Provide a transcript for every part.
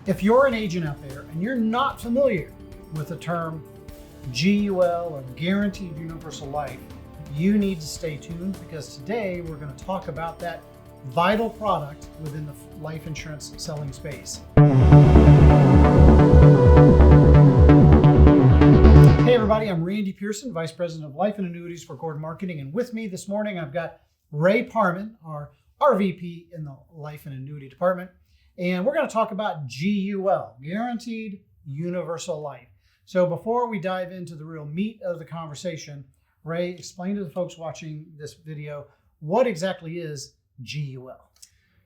If you're an agent out there and you're not familiar with the term GUL or Guaranteed Universal Life, you need to stay tuned because today we're going to talk about that vital product within the life insurance selling space. Hey everybody, I'm Randy Pierson, Vice President of Life and Annuities for Gordon Marketing, and with me this morning I've got Ray Parman, our RVP in the Life and Annuity Department. And we're going to talk about GUL, Guaranteed Universal Life. So before we dive into the real meat of the conversation, Ray, explain to the folks watching this video, what exactly is GUL?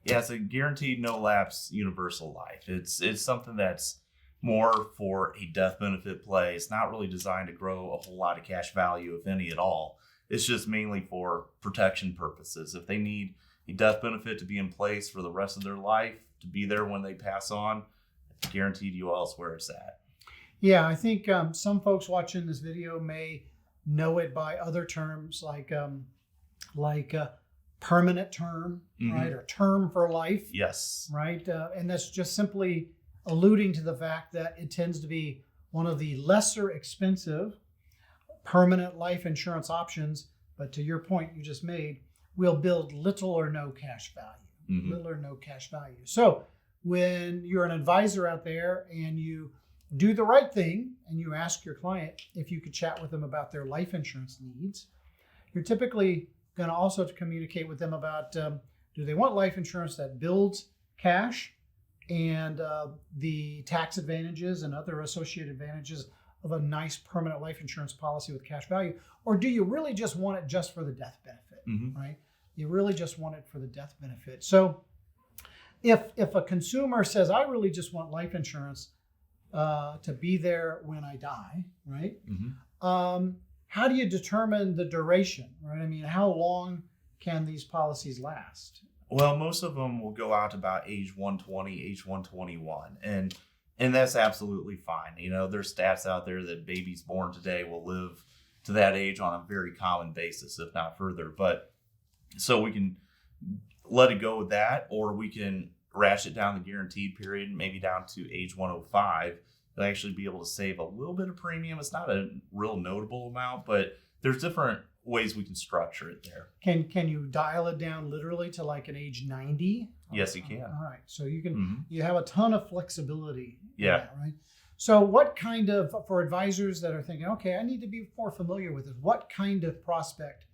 Yeah, it's a Guaranteed No Lapse Universal Life. It's something that's more for a death benefit play. It's not really designed to grow a whole lot of cash value, if any at all. It's just mainly for protection purposes. If they need a death benefit to be in place for the rest of their life, to be there when they pass on, Guaranteed UL is where it's at. Yeah, I think some folks watching this video may know it by other terms like permanent term, right, or term for life. Yes. Right, and that's just simply alluding to the fact that it tends to be one of the lesser expensive permanent life insurance options. But to your point you just made, will build little or no cash value. Little or no cash value. So when you're an advisor out there and you do the right thing and you ask your client if you could chat with them about their life insurance needs, you're typically going to also communicate with them about do they want life insurance that builds cash and the tax advantages and other associated advantages of a nice permanent life insurance policy with cash value, or do you really just want it just for the death benefit, right? You really just want it for the death benefit. So if a consumer says, I really just want life insurance to be there when I die, right? How do you determine the duration, right? I mean, how long can these policies last? Well, most of them will go out to about age 120, age 121. And that's absolutely fine. You know, there's stats out there that babies born today will live to that age on a very common basis, if not further. But so we can let it go with that, or we can ratchet down the guaranteed period, maybe down to age 105, and actually be able to save a little bit of premium. It's not a real notable amount, but there's different ways we can structure it there. Can you dial it down literally to like an age 90? Yes, you can. All right. So you can, you have a ton of flexibility. Yeah. That, right. So what kind of, for advisors that are thinking, okay, I need to be more familiar with it, what kind of prospect,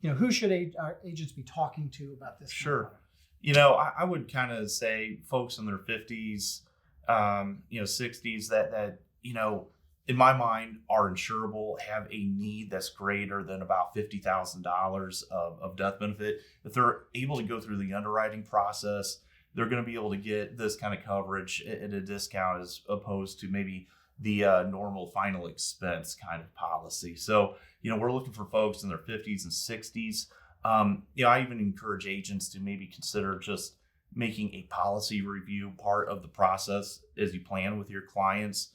you know, who should our agents be talking to about this? Sure. You know, I would kind of say folks in their 50s, 60s that, you know, in my mind are insurable, have a need that's greater than about $50,000 of death benefit. If they're able to go through the underwriting process, they're going to be able to get this kind of coverage at a discount as opposed to maybe the normal final expense kind of policy. So, you know, we're looking for folks in their 50s and 60s. I even encourage agents to maybe consider just making a policy review part of the process as you plan with your clients.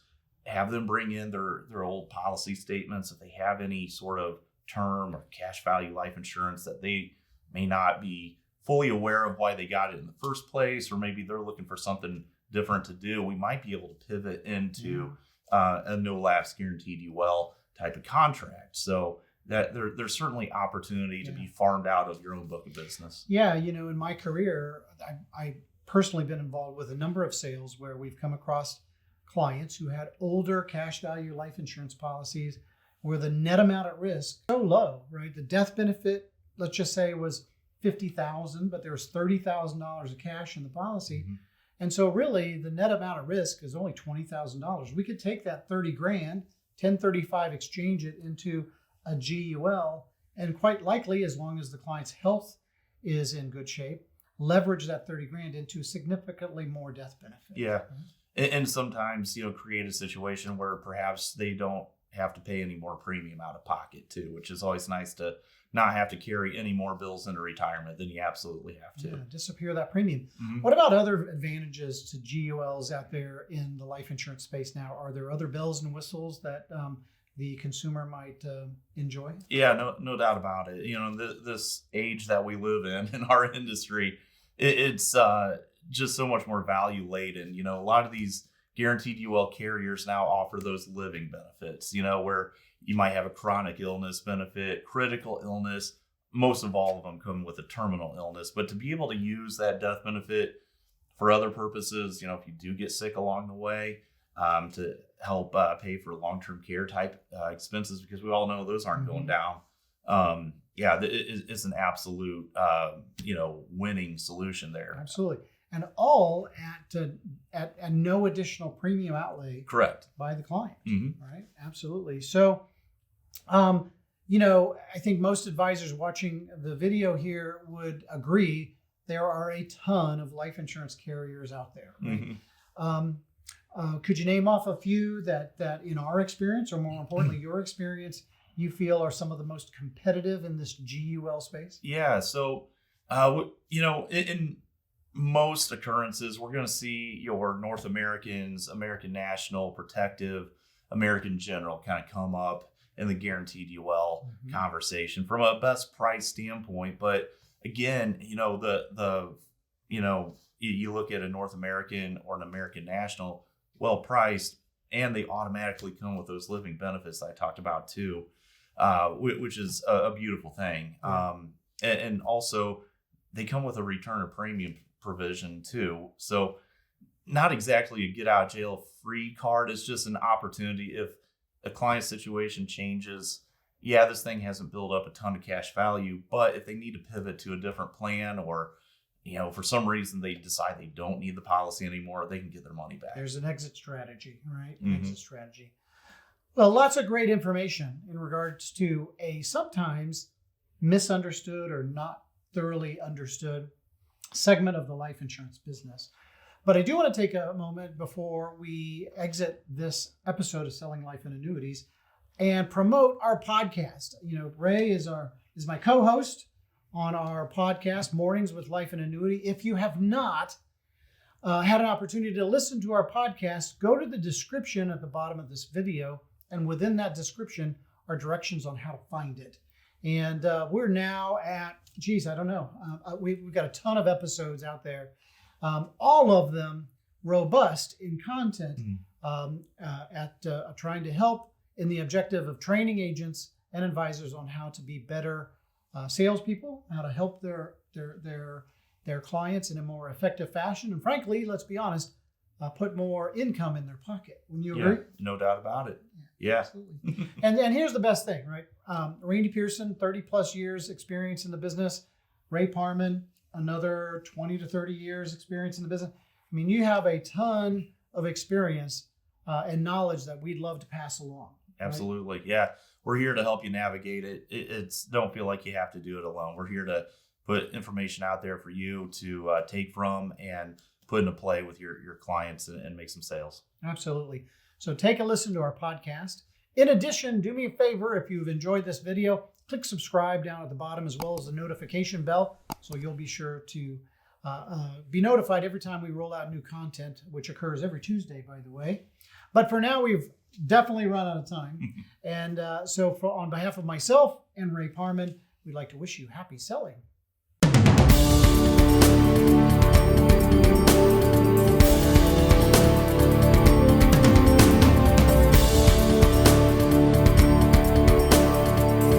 Have them bring in their old policy statements if they have any sort of term or cash value life insurance that they may not be fully aware of why they got it in the first place, or maybe they're looking for something different to do. We might be able to pivot into a no lapse guaranteed UL type of contract. So that there's certainly opportunity to be farmed out of your own book of business. Yeah, you know, in my career, I personally been involved with a number of sales where we've come across clients who had older cash value life insurance policies where the net amount at risk so low, right? The death benefit, let's just say, was $50,000, but there was $30,000 of cash in the policy. And so really the net amount at risk is only $20,000. We could take that 30 grand, 1035 exchange it into a GUL, and quite likely, as long as the client's health is in good shape, leverage that 30 grand into significantly more death benefit. Yeah. And sometimes, you know, create a situation where perhaps they don't have to pay any more premium out of pocket too, which is always nice to not have to carry any more bills into retirement than you absolutely have to. Yeah, disappear that premium. What about other advantages to GULs out there in the life insurance space now? Are there other bells and whistles that the consumer might enjoy? Yeah, no doubt about it. You know, this age that we live in our industry, it's just so much more value laden. You know, a lot of these guaranteed UL carriers now offer those living benefits, you know, where you might have a chronic illness benefit, critical illness. Most of all of them come with a terminal illness, but to be able to use that death benefit for other purposes, you know, if you do get sick along the way, to help pay for long-term care type expenses, because we all know those aren't going down. It's an absolute, winning solution there. Absolutely. And all at no additional premium outlay. Correct. By the client. Mm-hmm. Right. Absolutely. So, I think most advisors watching the video here would agree there are a ton of life insurance carriers out there. Right? Mm-hmm. Could you name off a few that in our experience, or more importantly, your experience, you feel are some of the most competitive in this GUL space? Yeah. So, in most occurrences, we're going to see your North Americans, American National, Protective, American General kind of come up in the guaranteed UL conversation from a best price standpoint. But again, you look at a North American or an American National, well priced, and they automatically come with those living benefits that I talked about too, which is a beautiful thing. Yeah. And also they come with a return of premium provision too. So not exactly a get out of jail free card. It's just an opportunity if a client situation changes. Yeah, this thing hasn't built up a ton of cash value, but if they need to pivot to a different plan, or for some reason they decide they don't need the policy anymore, they can get their money back. There's an exit strategy, right? Mm-hmm. Exit strategy. Well, lots of great information in regards to a sometimes misunderstood or not thoroughly understood segment of the life insurance business. But I do want to take a moment before we exit this episode of Selling Life and Annuities and promote our podcast. Ray is my co-host on our podcast, Mornings with Life and Annuity. If you have not had an opportunity to listen to our podcast, go to the description at the bottom of this video, and within that description are directions on how to find it. And we're now at, I don't know, we've got a ton of episodes out there, all of them robust in content, trying to help in the objective of training agents and advisors on how to be better salespeople, how to help their clients in a more effective fashion, and frankly, let's be honest, put more income in their pocket. Wouldn't you agree? No doubt about it. Yeah. Absolutely. and here's the best thing, right? Randy Pierson, 30 plus years experience in the business. Ray Parman, another 20 to 30 years experience in the business. I mean, you have a ton of experience and knowledge that we'd love to pass along. Absolutely. Right? Yeah. We're here to help you navigate it. It's don't feel like you have to do it alone. We're here to put information out there for you to take from and put into play with your clients and make some sales. Absolutely. So take a listen to our podcast. In addition, do me a favor, if you've enjoyed this video, click subscribe down at the bottom, as well as the notification bell, so you'll be sure to be notified every time we roll out new content, which occurs every Tuesday, by the way. But for now, we've definitely run out of time. And so on behalf of myself and Ray Parman, we'd like to wish you happy selling.